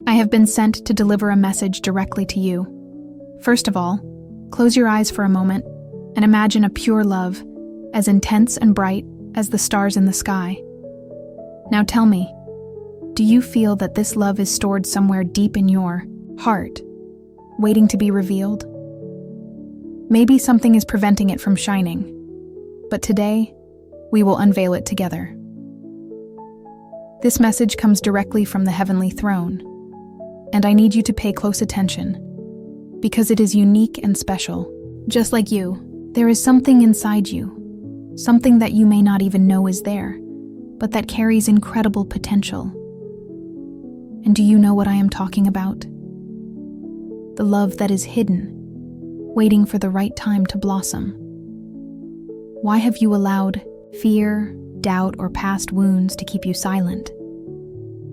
I have been sent to deliver a message directly to you. First of all, close your eyes for a moment and imagine a pure love, as intense and bright as the stars in the sky. Now tell me, do you feel that this love is stored somewhere deep in your heart, waiting to be revealed? Maybe something is preventing it from shining, but today, we will unveil it together. This message comes directly from the heavenly throne, and I need you to pay close attention, because it is unique and special. Just like you, there is something inside you, something that you may not even know is there, but that carries incredible potential. And do you know what I am talking about? The love that is hidden, waiting for the right time to blossom. Why have you allowed fear, doubt, or past wounds to keep you silent?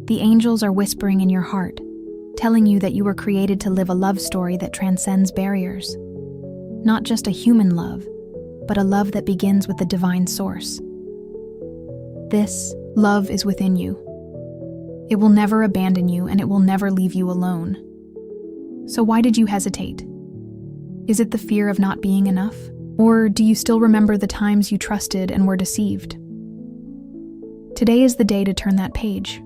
The angels are whispering in your heart, telling you that you were created to live a love story that transcends barriers. Not just a human love, but a love that begins with the divine source. This love is within you. It will never abandon you, and it will never leave you alone. So why did you hesitate? Is it the fear of not being enough? Or do you still remember the times you trusted and were deceived? Today is the day to turn that page.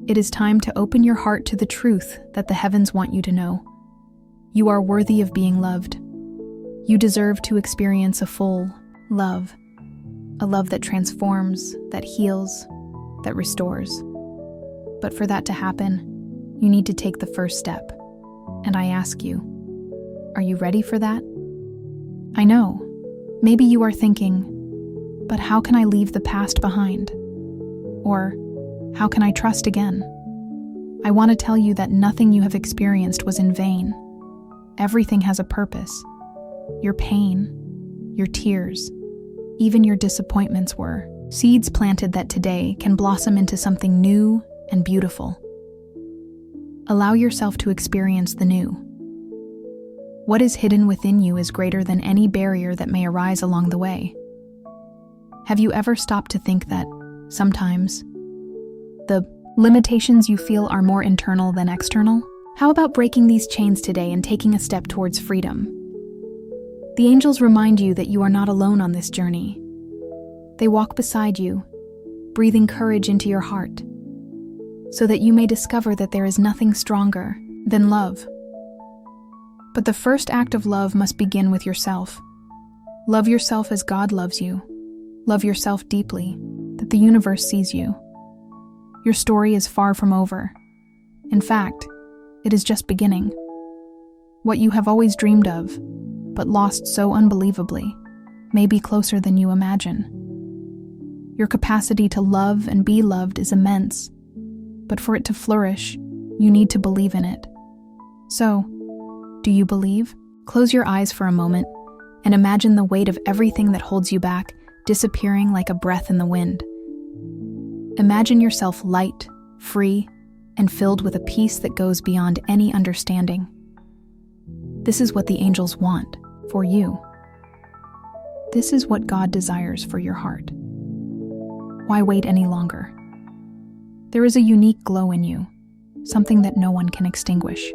It is time to open your heart to the truth that the heavens want you to know. You are worthy of being loved. You deserve to experience a full love, a love that transforms, that heals, that restores. But for that to happen, you need to take the first step. And I ask you, are you ready for that? I know, maybe you are thinking, but how can I leave the past behind? Or, how can I trust again? I want to tell you that nothing you have experienced was in vain. Everything has a purpose. Your pain, your tears, even your disappointments were seeds planted that today can blossom into something new and beautiful. Allow yourself to experience the new. What is hidden within you is greater than any barrier that may arise along the way. Have you ever stopped to think that, sometimes, the limitations you feel are more internal than external? How about breaking these chains today and taking a step towards freedom? The angels remind you that you are not alone on this journey. They walk beside you, breathing courage into your heart, so that you may discover that there is nothing stronger than love. But the first act of love must begin with yourself. Love yourself as God loves you. Love yourself deeply, that the universe sees you. Your story is far from over. In fact, it is just beginning. What you have always dreamed of, but lost so unbelievably, may be closer than you imagine. Your capacity to love and be loved is immense, but for it to flourish, you need to believe in it. So, do you believe? Close your eyes for a moment and imagine the weight of everything that holds you back disappearing like a breath in the wind. Imagine yourself light, free, and filled with a peace that goes beyond any understanding. This is what the angels want for you. This is what God desires for your heart. Why wait any longer? There is a unique glow in you, something that no one can extinguish.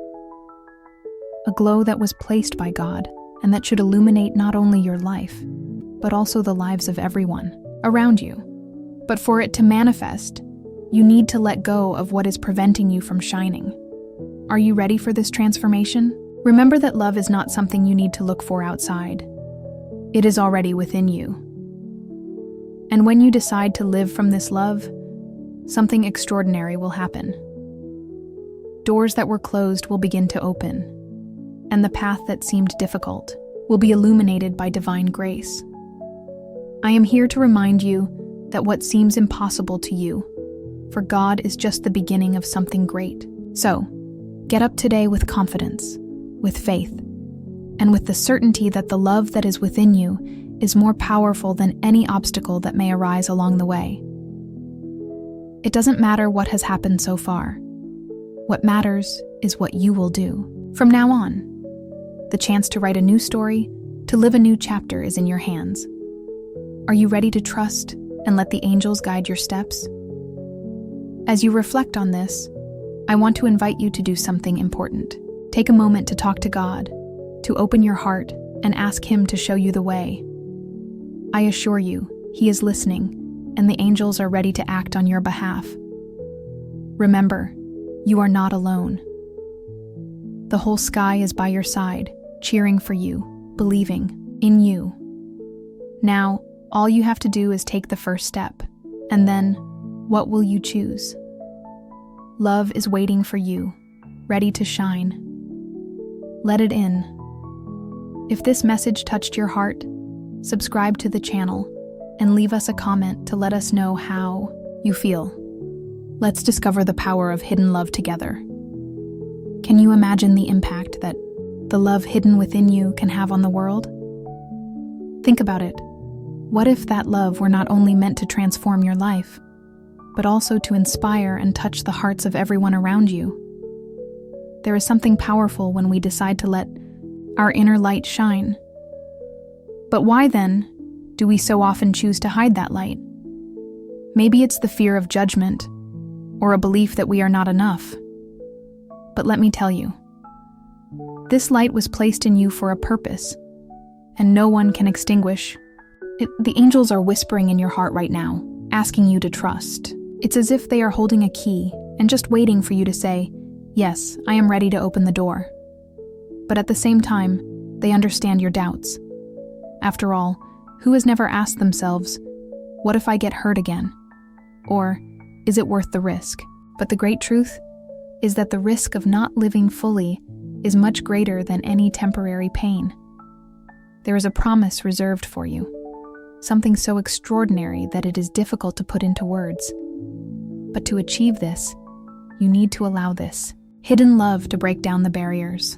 A glow that was placed by God and that should illuminate not only your life, but also the lives of everyone around you. But for it to manifest, you need to let go of what is preventing you from shining. Are you ready for this transformation? Remember that love is not something you need to look for outside. It is already within you. And when you decide to live from this love, something extraordinary will happen. Doors that were closed will begin to open, and the path that seemed difficult will be illuminated by divine grace. I am here to remind you that what seems impossible to you, for God is just the beginning of something great. So, get up today with confidence, with faith, and with the certainty that the love that is within you is more powerful than any obstacle that may arise along the way. It doesn't matter what has happened so far. What matters is what you will do from now on. The chance to write a new story, to live a new chapter is in your hands. Are you ready to trust and let the angels guide your steps? As you reflect on this, I want to invite you to do something important. Take a moment to talk to God, to open your heart and ask Him to show you the way. I assure you, He is listening, and the angels are ready to act on your behalf. Remember, you are not alone. The whole sky is by your side, cheering for you, believing in you. Now, all you have to do is take the first step, and then, what will you choose? Love is waiting for you, ready to shine. Let it in. If this message touched your heart, subscribe to the channel and leave us a comment to let us know how you feel. Let's discover the power of hidden love together. Can you imagine the impact that the love hidden within you can have on the world? Think about it. What if that love were not only meant to transform your life, but also to inspire and touch the hearts of everyone around you? There is something powerful when we decide to let our inner light shine. But why then do we so often choose to hide that light? Maybe it's the fear of judgment or a belief that we are not enough. But let me tell you, this light was placed in you for a purpose, and no one can extinguish it. The angels are whispering in your heart right now, asking you to trust. It's as if they are holding a key and just waiting for you to say, "Yes, I am ready to open the door." But at the same time, they understand your doubts. After all, who has never asked themselves, "What if I get hurt again?" Or, "Is it worth the risk?" But the great truth is that the risk of not living fully is much greater than any temporary pain. There is a promise reserved for you, something so extraordinary that it is difficult to put into words. But to achieve this, you need to allow this hidden love to break down the barriers.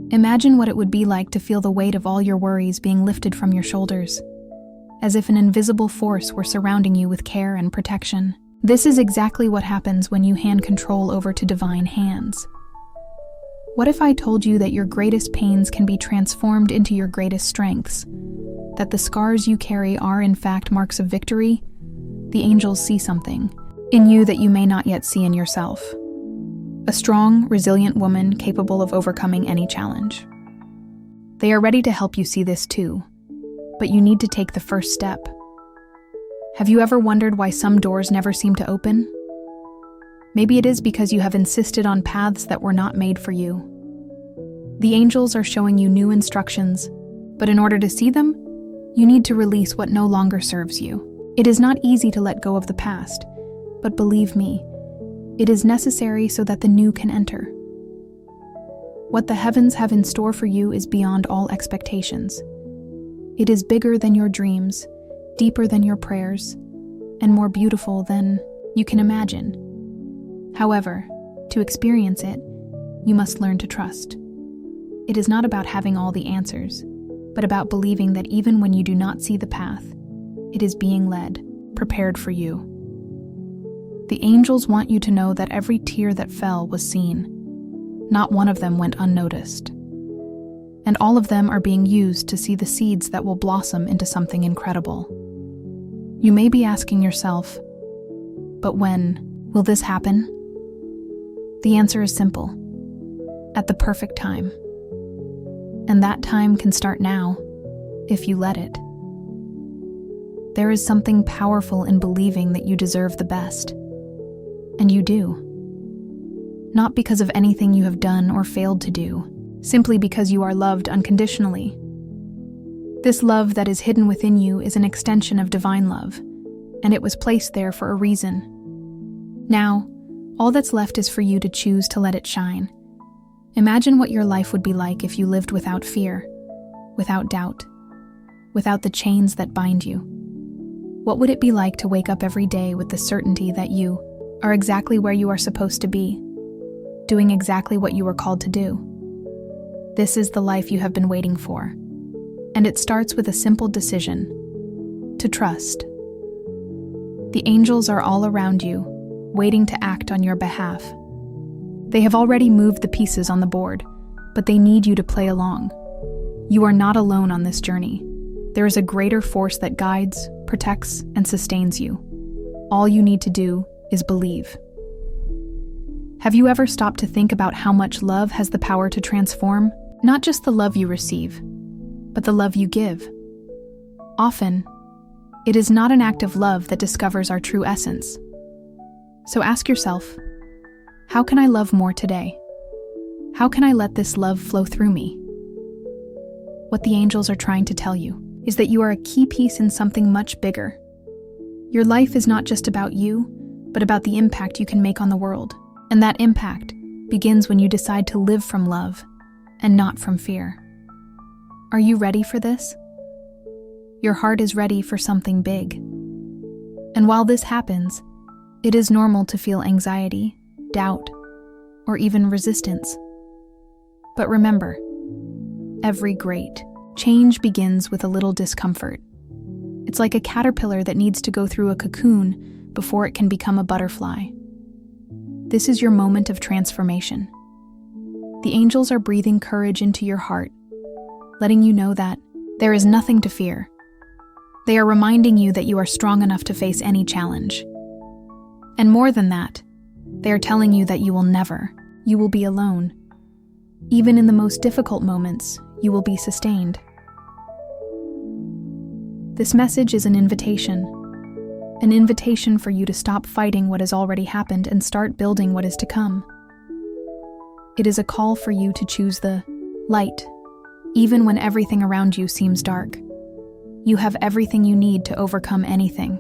Imagine what it would be like to feel the weight of all your worries being lifted from your shoulders, as if an invisible force were surrounding you with care and protection. This is exactly what happens when you hand control over to divine hands. What if I told you that your greatest pains can be transformed into your greatest strengths? That the scars you carry are in fact marks of victory? The angels see something in you that you may not yet see in yourself. A strong, resilient woman capable of overcoming any challenge. They are ready to help you see this too, but you need to take the first step. Have you ever wondered why some doors never seem to open? Maybe it is because you have insisted on paths that were not made for you. The angels are showing you new instructions, but in order to see them, you need to release what no longer serves you. It is not easy to let go of the past, but believe me, it is necessary so that the new can enter. What the heavens have in store for you is beyond all expectations. It is bigger than your dreams, deeper than your prayers, and more beautiful than you can imagine. However, to experience it, you must learn to trust. It is not about having all the answers, but about believing that even when you do not see the path, it is being led, prepared for you. The angels want you to know that every tear that fell was seen. Not one of them went unnoticed. And all of them are being used to see the seeds that will blossom into something incredible. You may be asking yourself, but when will this happen? The answer is simple: at the perfect time. And that time can start now, if you let it. There is something powerful in believing that you deserve the best. And you do. Not because of anything you have done or failed to do, simply because you are loved unconditionally. This love that is hidden within you is an extension of divine love, and it was placed there for a reason. Now, all that's left is for you to choose to let it shine. Imagine what your life would be like if you lived without fear, without doubt, without the chains that bind you. What would it be like to wake up every day with the certainty that you are exactly where you are supposed to be, doing exactly what you were called to do? This is the life you have been waiting for, and it starts with a simple decision: to trust. The angels are all around you, waiting to act on your behalf. They have already moved the pieces on the board, but they need you to play along. You are not alone on this journey. There is a greater force that guides, protects, and sustains you. All you need to do is believe. Have you ever stopped to think about how much love has the power to transform? Not just the love you receive, but the love you give. Often, it is not an act of love that discovers our true essence. So ask yourself, how can I love more today? How can I let this love flow through me? What the angels are trying to tell you is that you are a key piece in something much bigger. Your life is not just about you, but about the impact you can make on the world. And that impact begins when you decide to live from love and not from fear. Are you ready for this? Your heart is ready for something big. And while this happens, it is normal to feel anxiety, doubt, or even resistance. But remember, every great change begins with a little discomfort. It's like a caterpillar that needs to go through a cocoon before it can become a butterfly. This is your moment of transformation. The angels are breathing courage into your heart, letting you know that there is nothing to fear. They are reminding you that you are strong enough to face any challenge. And more than that, they are telling you that you will be alone. Even in the most difficult moments, you will be sustained. This message is an invitation for you to stop fighting what has already happened and start building what is to come. It is a call for you to choose the light, even when everything around you seems dark. You have everything you need to overcome anything.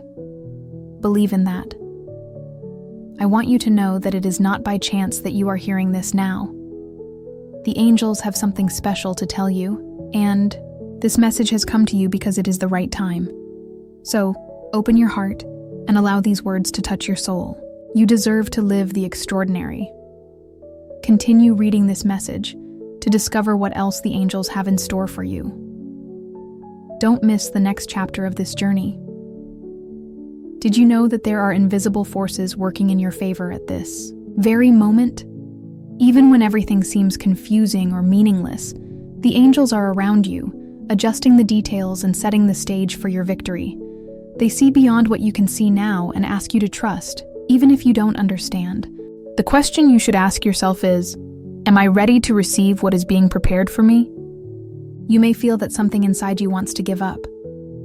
Believe in that. I want you to know that it is not by chance that you are hearing this now. The angels have something special to tell you, and this message has come to you because it is the right time. So, open your heart and allow these words to touch your soul. You deserve to live the extraordinary. Continue reading this message to discover what else the angels have in store for you. Don't miss the next chapter of this journey. Did you know that there are invisible forces working in your favor at this very moment? Even when everything seems confusing or meaningless, the angels are around you, adjusting the details and setting the stage for your victory. They see beyond what you can see now and ask you to trust, even if you don't understand. The question you should ask yourself is, am I ready to receive what is being prepared for me? You may feel that something inside you wants to give up,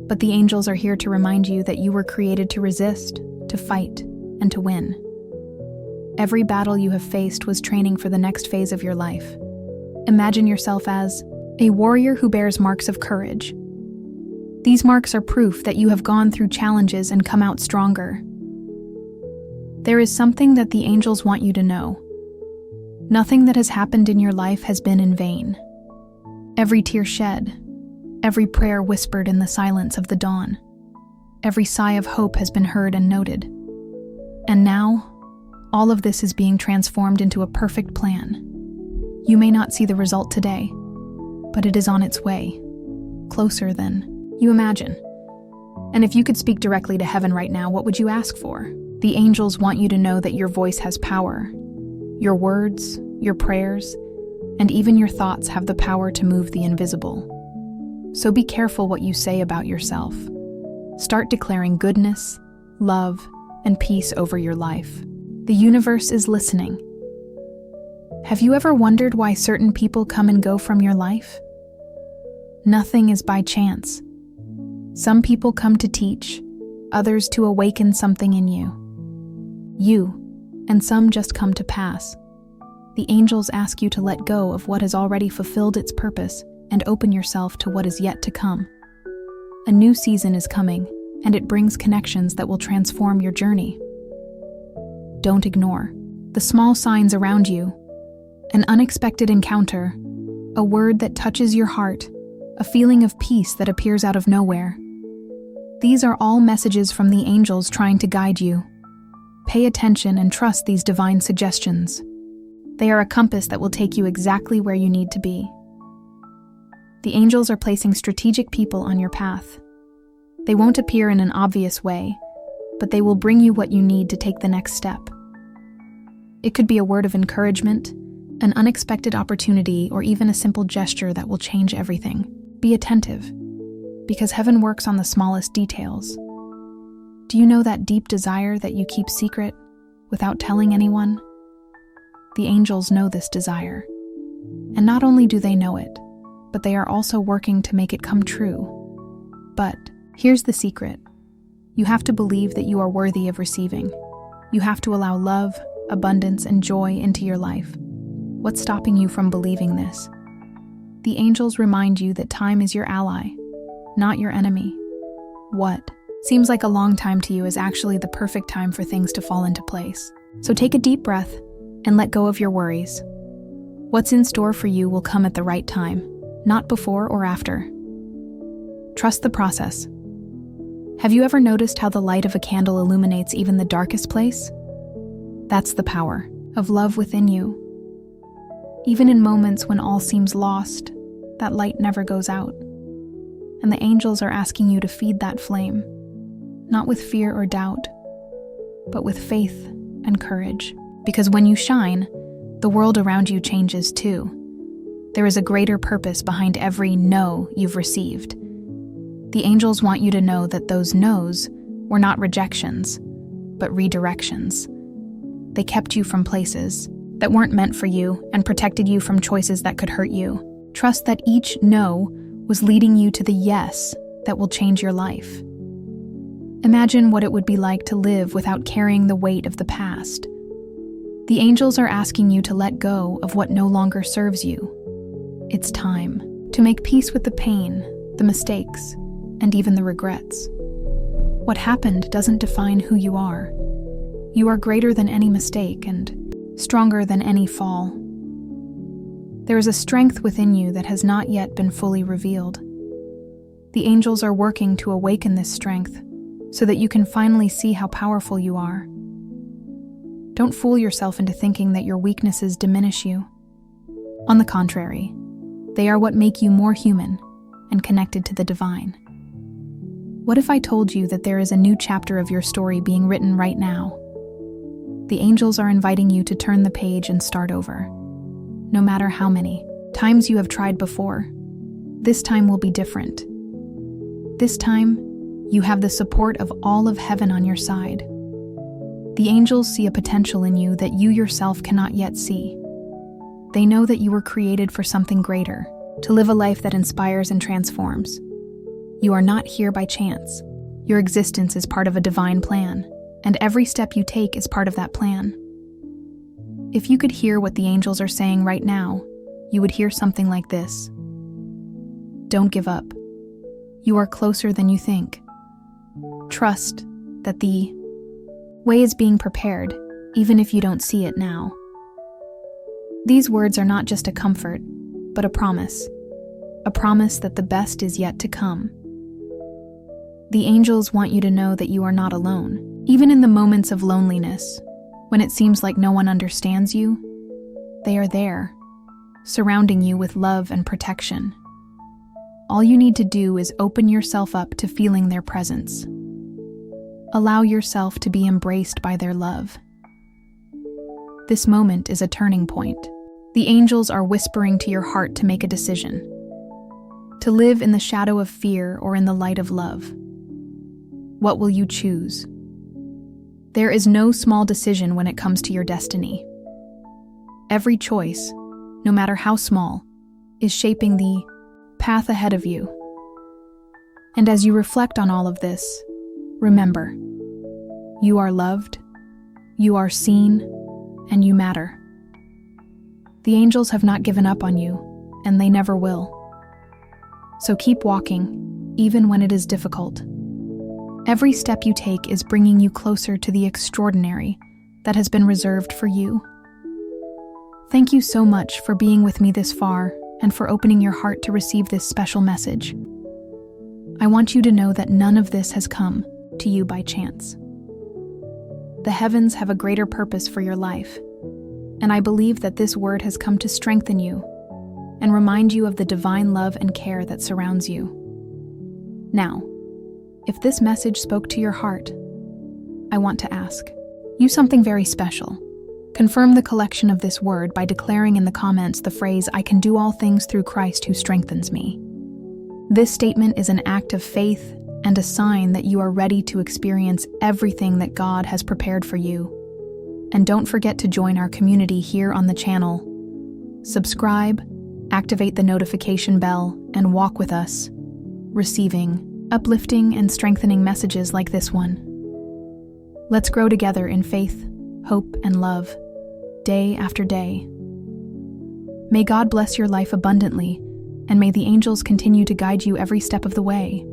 but the angels are here to remind you that you were created to resist, to fight, and to win. Every battle you have faced was training for the next phase of your life. Imagine yourself as a warrior who bears marks of courage. These marks are proof that you have gone through challenges and come out stronger. There is something that the angels want you to know. Nothing that has happened in your life has been in vain. Every tear shed, every prayer whispered in the silence of the dawn, every sigh of hope has been heard and noted. And now, all of this is being transformed into a perfect plan. You may not see the result today, but it is on its way, closer than you imagine. And if you could speak directly to heaven right now, what would you ask for? The angels want you to know that your voice has power. Your words, your prayers, and even your thoughts have the power to move the invisible. So be careful what you say about yourself. Start declaring goodness, love, and peace over your life. The universe is listening. Have you ever wondered why certain people come and go from your life? Nothing is by chance. Some people come to teach, others to awaken something in you. And some just come to pass. The angels ask you to let go of what has already fulfilled its purpose and open yourself to what is yet to come. A new season is coming, and it brings connections that will transform your journey. Don't ignore the small signs around you. An unexpected encounter, a word that touches your heart, a feeling of peace that appears out of nowhere. These are all messages from the angels trying to guide you. Pay attention and trust these divine suggestions. They are a compass that will take you exactly where you need to be. The angels are placing strategic people on your path. They won't appear in an obvious way, but they will bring you what you need to take the next step. It could be a word of encouragement, an unexpected opportunity, or even a simple gesture that will change everything. Be attentive, because heaven works on the smallest details. Do you know that deep desire that you keep secret without telling anyone? The angels know this desire. And not only do they know it, but they are also working to make it come true. But here's the secret. You have to believe that you are worthy of receiving. You have to allow love, abundance, and joy into your life. What's stopping you from believing this? The angels remind you that time is your ally, not your enemy. What seems like a long time to you is actually the perfect time for things to fall into place. So take a deep breath and let go of your worries. What's in store for you will come at the right time, not before or after. Trust the process. Have you ever noticed how the light of a candle illuminates even the darkest place? That's the power of love within you. Even in moments when all seems lost, that light never goes out. And the angels are asking you to feed that flame, not with fear or doubt, but with faith and courage. Because when you shine, the world around you changes too. There is a greater purpose behind every no you've received. The angels want you to know that those no's were not rejections, but redirections. They kept you from places that weren't meant for you and protected you from choices that could hurt you. Trust that each no was leading you to the yes that will change your life. Imagine what it would be like to live without carrying the weight of the past. The angels are asking you to let go of what no longer serves you. It's time to make peace with the pain, the mistakes, and even the regrets. What happened doesn't define who you are. You are greater than any mistake and stronger than any fall. There is a strength within you that has not yet been fully revealed. The angels are working to awaken this strength so that you can finally see how powerful you are. Don't fool yourself into thinking that your weaknesses diminish you. On the contrary, they are what make you more human and connected to the divine. What if I told you that there is a new chapter of your story being written right now? The angels are inviting you to turn the page and start over. No matter how many times you have tried before, this time will be different. This time, you have the support of all of heaven on your side. The angels see a potential in you that you yourself cannot yet see. They know that you were created for something greater, to live a life that inspires and transforms. You are not here by chance. Your existence is part of a divine plan, and every step you take is part of that plan. If you could hear what the angels are saying right now, you would hear something like this. Don't give up. You are closer than you think. Trust that the way is being prepared, even if you don't see it now. These words are not just a comfort, but a promise that the best is yet to come. The angels want you to know that you are not alone. Even in the moments of loneliness, when it seems like no one understands you, they are there, surrounding you with love and protection. All you need to do is open yourself up to feeling their presence. Allow yourself to be embraced by their love. This moment is a turning point. The angels are whispering to your heart to make a decision. To live in the shadow of fear or in the light of love. What will you choose? There is no small decision when it comes to your destiny. Every choice, no matter how small, is shaping the path ahead of you. And as you reflect on all of this, remember, you are loved, you are seen, and you matter. The angels have not given up on you, and they never will. So keep walking, even when it is difficult. Every step you take is bringing you closer to the extraordinary that has been reserved for you. Thank you so much for being with me this far and for opening your heart to receive this special message. I want you to know that none of this has come to you by chance. The heavens have a greater purpose for your life, and I believe that this word has come to strengthen you and remind you of the divine love and care that surrounds you. Now, if this message spoke to your heart, I want to ask you something very special. Confirm the collection of this word by declaring in the comments the phrase, "I can do all things through Christ who strengthens me." This statement is an act of faith and a sign that you are ready to experience everything that God has prepared for you. And don't forget to join our community here on the channel. Subscribe, activate the notification bell, and walk with us, receiving uplifting and strengthening messages like this one. Let's grow together in faith, hope, and love, day after day. May God bless your life abundantly, and may the angels continue to guide you every step of the way.